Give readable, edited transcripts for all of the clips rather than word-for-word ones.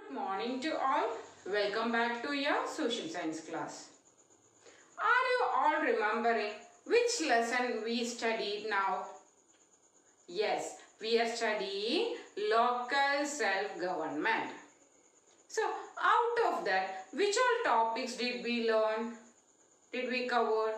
Good morning to all. Welcome back to your social science class. Are you all remembering which lesson we studied now? Yes, we are studying local self-government. So, out of that, which all topics did we learn? Did we cover?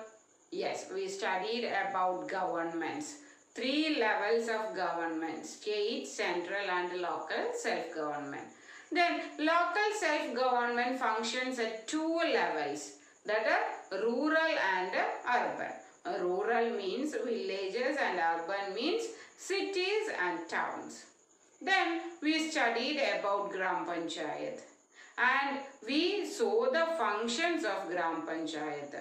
Yes, we studied about governments. 3 levels of government: state, central and local self-government. Then local self-government functions at 2 levels, that are rural and urban. Rural means villages and urban means cities and towns. Then we studied about Gram Panchayat and we saw the functions of Gram Panchayat.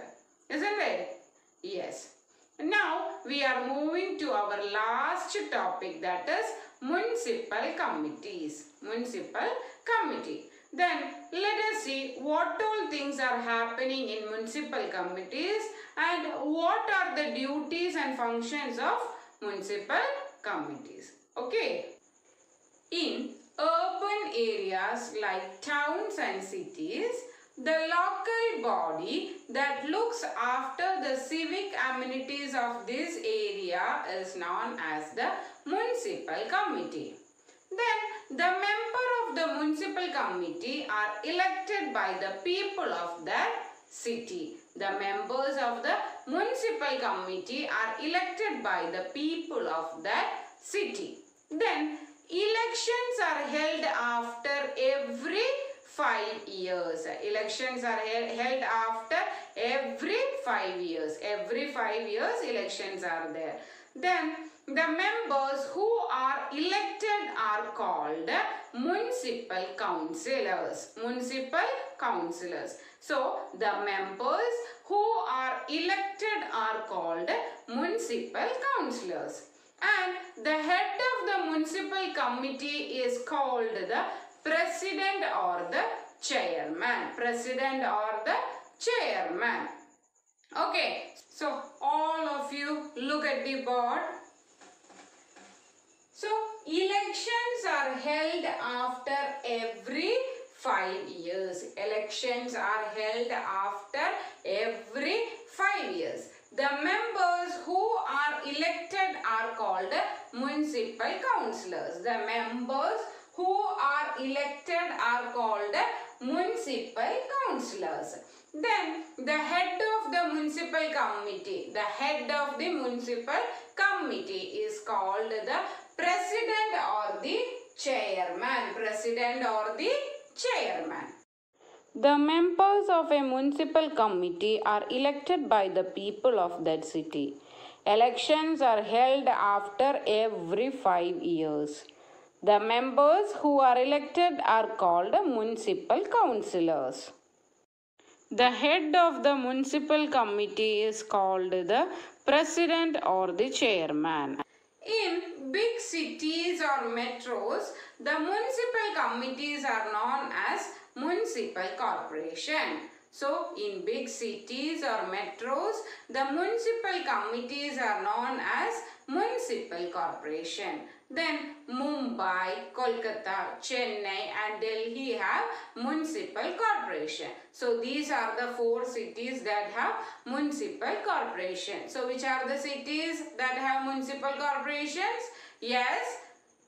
Isn't it? Yes. Now we are moving to our last topic, that is municipal committees. Municipal committee. Then let us see what all things are happening in municipal committees and what are the duties and functions of municipal committees. Okay. In urban areas like towns and cities, the local body that looks after the civic amenities of this area is known as the municipal committee. Then the member of the municipal committee are elected by the people of that city. The members of the municipal committee are elected by the people of that city. Then elections are held after every 5 years. Elections are held after every 5 years. Every 5 years elections are there. Then the members who are elected are called municipal councillors. Municipal councillors. So the members who are elected are called municipal councillors. And the head of the municipal committee is called the president or the chairman. President or the chairman. Okay, so all of you look at the board. So elections are held after every 5 years. Elections are held after every 5 years. The members who are elected are called municipal councillors. The members who are elected are called municipal councillors. Then the head of the municipal committee, is called the president or the chairman. President or the chairman. The members of a municipal committee are elected by the people of that city. Elections are held after every 5 years. The members who are elected are called municipal councillors. The head of the municipal committee is called the president or the chairman. In big cities or metros, the municipal committees are known as municipal corporation. So, in big cities or metros, the municipal committees are known as municipal corporation. Then, Mumbai, Kolkata, Chennai and Delhi have municipal corporation. So, these are the 4 cities that have municipal corporation. So, which are the cities that have municipal corporations? Yes,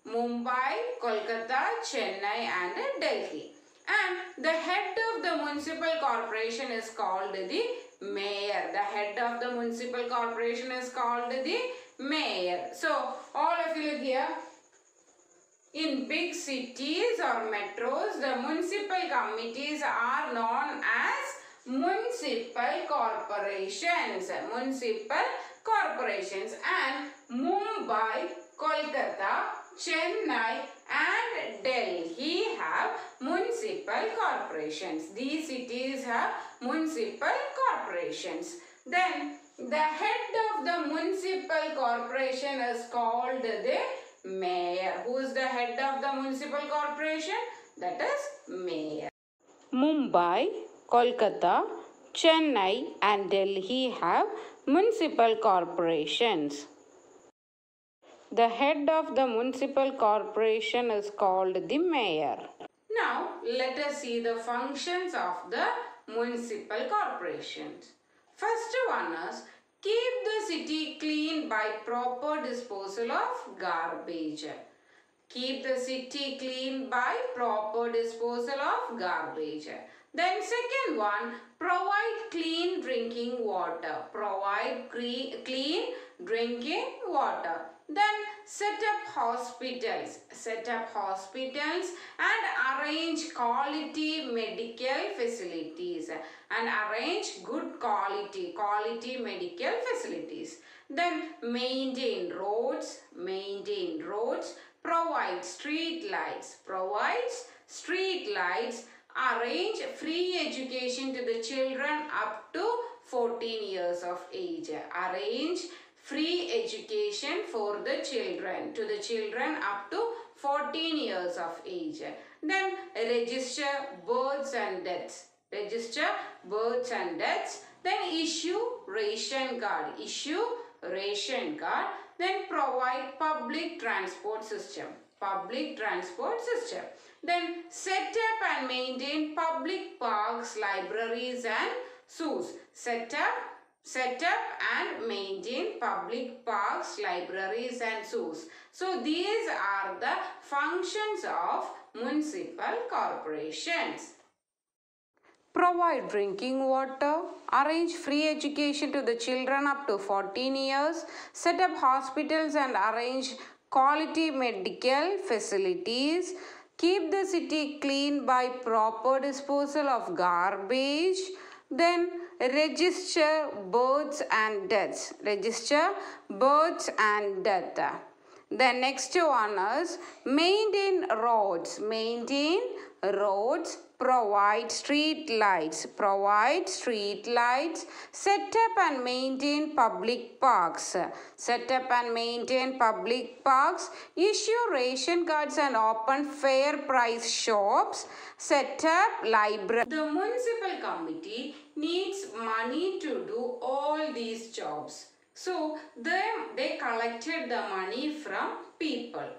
Mumbai, Kolkata, Chennai and Delhi. And the head of the municipal corporation is called the mayor. The head of the municipal corporation is called the mayor. So, all of you look here. In big cities or metros, the municipal committees are known as municipal corporations. Municipal corporations. And Mumbai, Kolkata, Chennai and Delhi have municipal corporations. These cities have municipal corporations. Then the head of the municipal corporation is called the mayor. Who is the head of the municipal corporation? That is mayor. Mumbai, Kolkata, Chennai and Delhi have municipal corporations. The head of the municipal corporation is called the mayor. Now, let us see the functions of the municipal corporations. First one is keep the city clean by proper disposal of garbage. Keep the city clean by proper disposal of garbage. Then second one, provide clean drinking water. Provide clean drinking water. Then set up hospitals. Set up hospitals and arrange quality medical facilities. And arrange good quality medical facilities. Then maintain roads. Maintain roads. Provide street lights. Provides street lights. Arrange free education to the children up to 14 years of age. Arrange free education for the children, to the children up to 14 years of age. Then register births and deaths. Register births and deaths. Then issue ration card. Issue ration card. Then provide public transport system. Public transport system. Then set up and maintain public parks, libraries and zoos. Set up and maintain public parks, libraries and zoos. So these are the functions of municipal corporations. Provide drinking water, arrange free education to the children up to 14 years, set up hospitals and arrange quality medical facilities, keep the city clean by proper disposal of garbage, then register births and deaths. Register births and death. The next one is maintain roads. Maintain roads. Provide street lights. Provide street lights. Set up and maintain public parks. Set up and maintain public parks. Issue ration cards and open fair price shops. Set up library. The municipal committee needs money to do all these jobs. So they collected the money from people.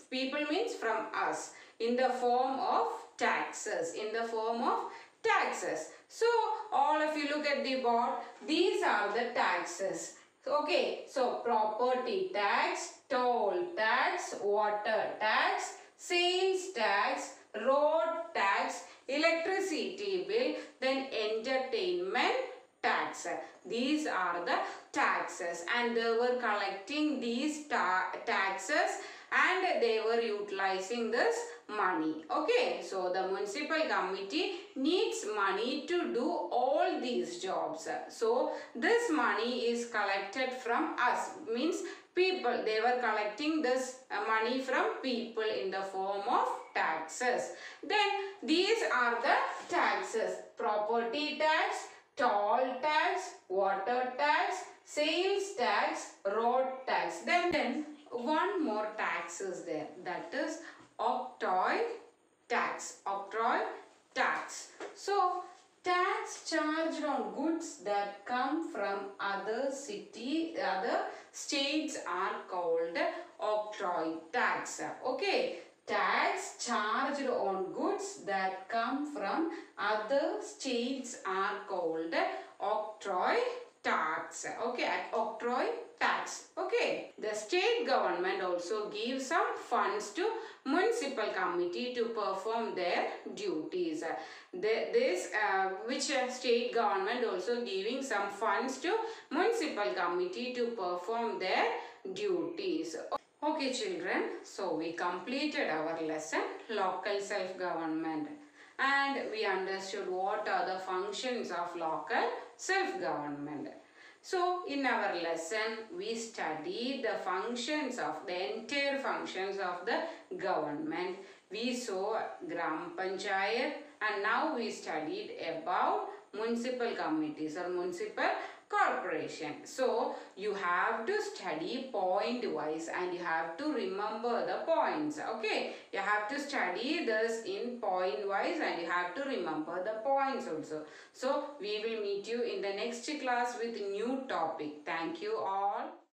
People means from us, in the form of taxes. In the form of taxes. So all of you look at the board. These are the taxes. Okay. So property tax, toll tax, water tax, sales tax, road tax, electricity bill, then entertainment tax. These are the taxes, and they were collecting these taxes and they were utilizing this money. Okay, so the municipal committee needs money to do all these jobs. So this money is collected from us, means people. They were collecting this money from people in the form of taxes. Then these are the taxes: property tax, toll tax, water tax, sales tax, road tax. Then one more tax is there, that is octroi tax. Octroi tax. So tax charged on goods that come from other states are called octroi tax. Okay. Tax charged on goods that come from other states are called octroi tax. Okay, octroi tax. Okay, the state government also gives some funds to municipal committee to perform their duties. Which state government also giving some funds to municipal committee to perform their duties. Okay children, so we completed our lesson, local self-government, and we understood what are the functions of local self-government. So in our lesson, we studied the functions of the entire functions of the government. We saw Gram Panchayat, and now we studied about municipal committees or municipal corporation. So you have to study point wise and you have to remember the points. Okay, you have to study this in point wise and you have to remember the points also. So we will meet you in the next class with new topic. Thank you all.